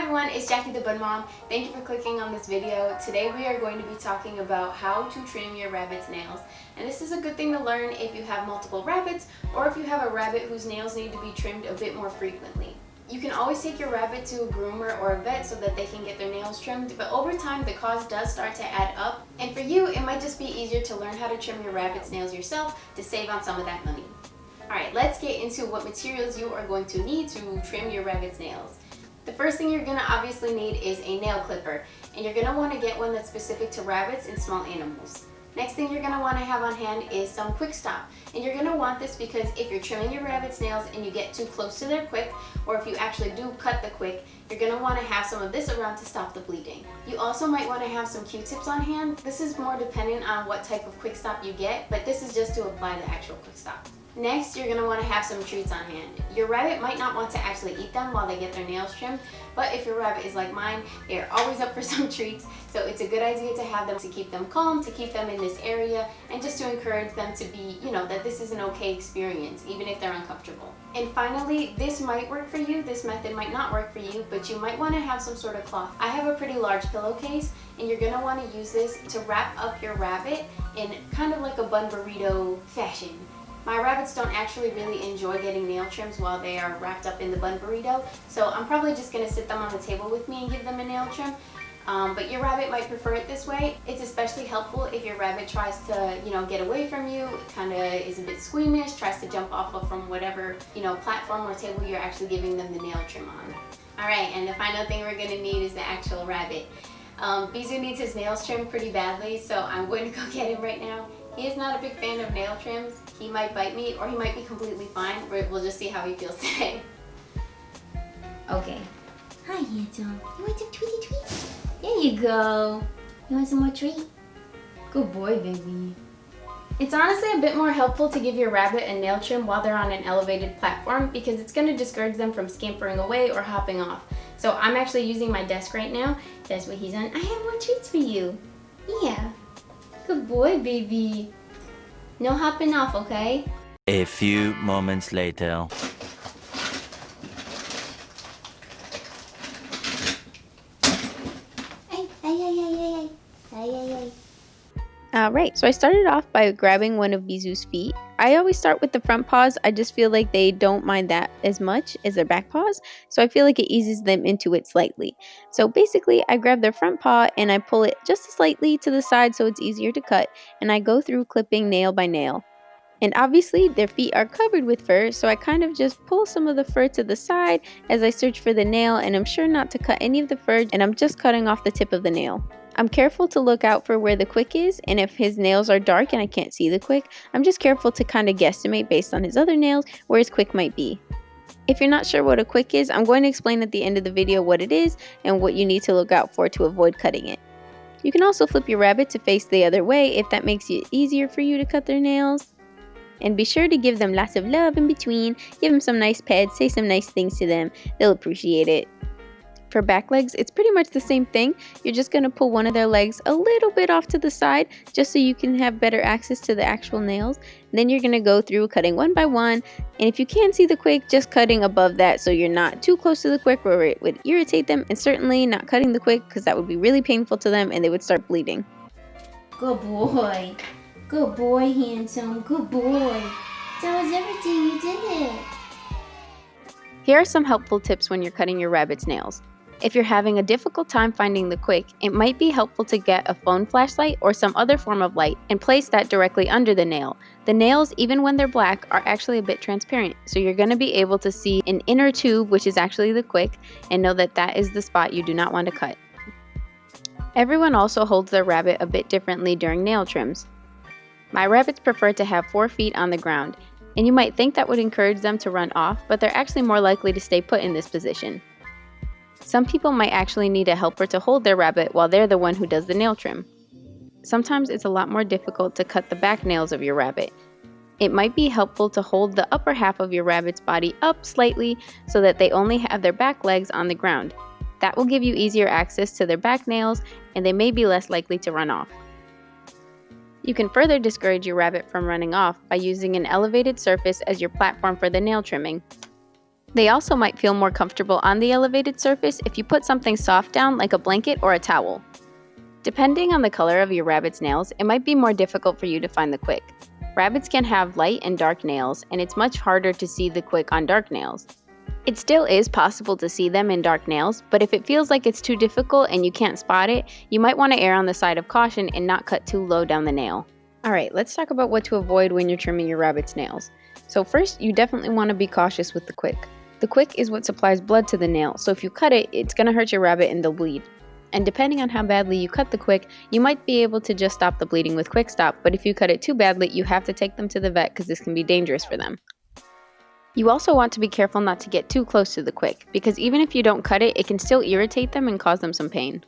everyone, it's Jackie the Bun Mom. Thank you for clicking on this video. Today we are going to be talking about how to trim your rabbit's nails. And this is a good thing to learn if you have multiple rabbits or if you have a rabbit whose nails need to be trimmed a bit more frequently. You can always take your rabbit to a groomer or a vet so that they can get their nails trimmed, but over time the cost does start to add up. And for you, it might just be easier to learn how to trim your rabbit's nails yourself to save on some of that money. Alright, let's get into what materials you are going to need to trim your rabbit's nails. The first thing you're going to obviously need is a nail clipper, and you're going to want to get one that's specific to rabbits and small animals. Next thing you're going to want to have on hand is some quick stop, and you're going to want this because if you're trimming your rabbit's nails and you get too close to their quick, or if you actually do cut the quick, you're going to want to have some of this around to stop the bleeding. You also might want to have some Q-tips on hand. This is more dependent on what type of quick stop you get, but this is just to apply the actual quick stop. Next, you're going to want to have some treats on hand. Your rabbit might not want to actually eat them while they get their nails trimmed, but if your rabbit is like mine, they are always up for some treats, so it's a good idea to have them to keep them calm, to keep them in this area, and just to encourage them to be, that this is an okay experience, even if they're uncomfortable. And finally, this might work for you, this method might not work for you, but you might want to have some sort of cloth. I have a pretty large pillowcase, and you're going to want to use this to wrap up your rabbit in kind of like a bun burrito fashion. My rabbits don't actually really enjoy getting nail trims while they are wrapped up in the bun burrito, so I'm probably just going to sit them on the table with me and give them a nail trim. But your rabbit might prefer it this way. It's especially helpful if your rabbit tries to, get away from you, kind of is a bit squeamish, tries to jump off of from whatever, platform or table you're actually giving them the nail trim on. Alright, and the final thing we're going to need is the actual rabbit. Bizu needs his nails trimmed pretty badly, so I'm going to go get him right now. He is not a big fan of nail trims. He might bite me or he might be completely fine. We'll just see how he feels today. Okay. Hi, handsome. You want some tweety tweets? There you go. You want some more treat? Good boy, baby. It's honestly a bit more helpful to give your rabbit a nail trim while they're on an elevated platform because it's going to discourage them from scampering away or hopping off. So I'm actually using my desk right now. That's what he's on. I have more treats for you. Yeah. Good boy, baby. No hopping off, okay? A few moments later. Alright, so I started off by grabbing one of Bizu's feet. I always start with the front paws. I just feel like they don't mind that as much as their back paws, so I feel like it eases them into it slightly. So basically, I grab their front paw and I pull it just slightly to the side so it's easier to cut, and I go through clipping nail by nail. And obviously, their feet are covered with fur, so I kind of just pull some of the fur to the side as I search for the nail, and I'm sure not to cut any of the fur, and I'm just cutting off the tip of the nail. I'm careful to look out for where the quick is, and if his nails are dark and I can't see the quick, I'm just careful to kind of guesstimate based on his other nails where his quick might be. If you're not sure what a quick is, I'm going to explain at the end of the video what it is and what you need to look out for to avoid cutting it. You can also flip your rabbit to face the other way if that makes it easier for you to cut their nails. And be sure to give them lots of love in between, give them some nice pets, say some nice things to them, they'll appreciate it. For back legs, it's pretty much the same thing. You're just going to pull one of their legs a little bit off to the side just so you can have better access to the actual nails. Then you're going to go through cutting one by one, and if you can see the quick, just cutting above that so you're not too close to the quick where it would irritate them, and certainly not cutting the quick because that would be really painful to them and they would start bleeding. Good boy. Good boy, handsome. Good boy. That was everything. You did it. Here are some helpful tips when you're cutting your rabbit's nails. If you're having a difficult time finding the quick, it might be helpful to get a phone flashlight or some other form of light and place that directly under the nail. The nails, even when they're black, are actually a bit transparent, so you're going to be able to see an inner tube, which is actually the quick, and know that that is the spot you do not want to cut. Everyone also holds their rabbit a bit differently during nail trims. My rabbits prefer to have 4 feet on the ground, and you might think that would encourage them to run off, but they're actually more likely to stay put in this position. Some people might actually need a helper to hold their rabbit while they're the one who does the nail trim. Sometimes it's a lot more difficult to cut the back nails of your rabbit. It might be helpful to hold the upper half of your rabbit's body up slightly so that they only have their back legs on the ground. That will give you easier access to their back nails, and they may be less likely to run off. You can further discourage your rabbit from running off by using an elevated surface as your platform for the nail trimming. They also might feel more comfortable on the elevated surface if you put something soft down like a blanket or a towel. Depending on the color of your rabbit's nails, it might be more difficult for you to find the quick. Rabbits can have light and dark nails, and it's much harder to see the quick on dark nails. It still is possible to see them in dark nails, but if it feels like it's too difficult and you can't spot it, you might want to err on the side of caution and not cut too low down the nail. Alright, let's talk about what to avoid when you're trimming your rabbit's nails. So first, you definitely want to be cautious with the quick. The quick is what supplies blood to the nail, so if you cut it, it's going to hurt your rabbit and they'll bleed. And depending on how badly you cut the quick, you might be able to just stop the bleeding with quick stop, but if you cut it too badly, you have to take them to the vet because this can be dangerous for them. You also want to be careful not to get too close to the quick, because even if you don't cut it, it can still irritate them and cause them some pain.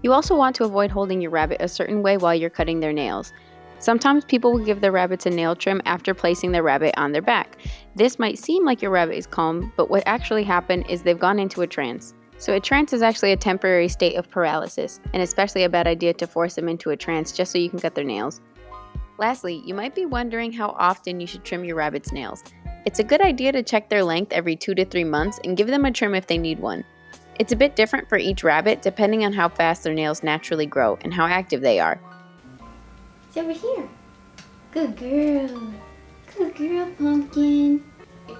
You also want to avoid holding your rabbit a certain way while you're cutting their nails. Sometimes people will give their rabbits a nail trim after placing their rabbit on their back. This might seem like your rabbit is calm, but what actually happened is they've gone into a trance. So a trance is actually a temporary state of paralysis, and especially a bad idea to force them into a trance just so you can cut their nails. Lastly, you might be wondering how often you should trim your rabbit's nails. It's a good idea to check their length every 2 to 3 months and give them a trim if they need one. It's a bit different for each rabbit depending on how fast their nails naturally grow and how active they are. It's over here. Good girl. Good girl, Pumpkin.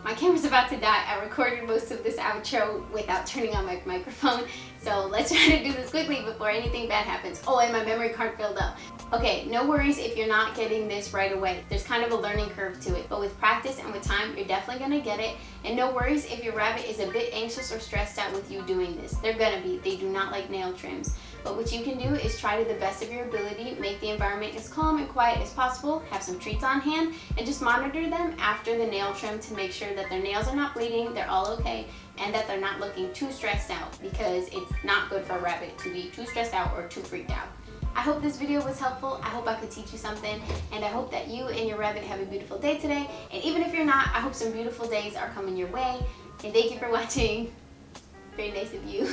My camera's about to die. I recorded most of this outro without turning on my microphone, so let's try to do this quickly before anything bad happens. Oh, and my memory card filled up. Okay, no worries if you're not getting this right away. There's kind of a learning curve to it, but with practice and with time, you're definitely gonna get it. And no worries if your rabbit is a bit anxious or stressed out with you doing this. They're gonna be. They do not like nail trims. But what you can do is try to the best of your ability, make the environment as calm and quiet as possible, have some treats on hand, and just monitor them after the nail trim to make sure that their nails are not bleeding, they're all okay, and that they're not looking too stressed out, because it's not good for a rabbit to be too stressed out or too freaked out. I hope this video was helpful. I hope I could teach you something, and I hope that you and your rabbit have a beautiful day today. And even if you're not, I hope some beautiful days are coming your way. And thank you for watching. Very nice of you.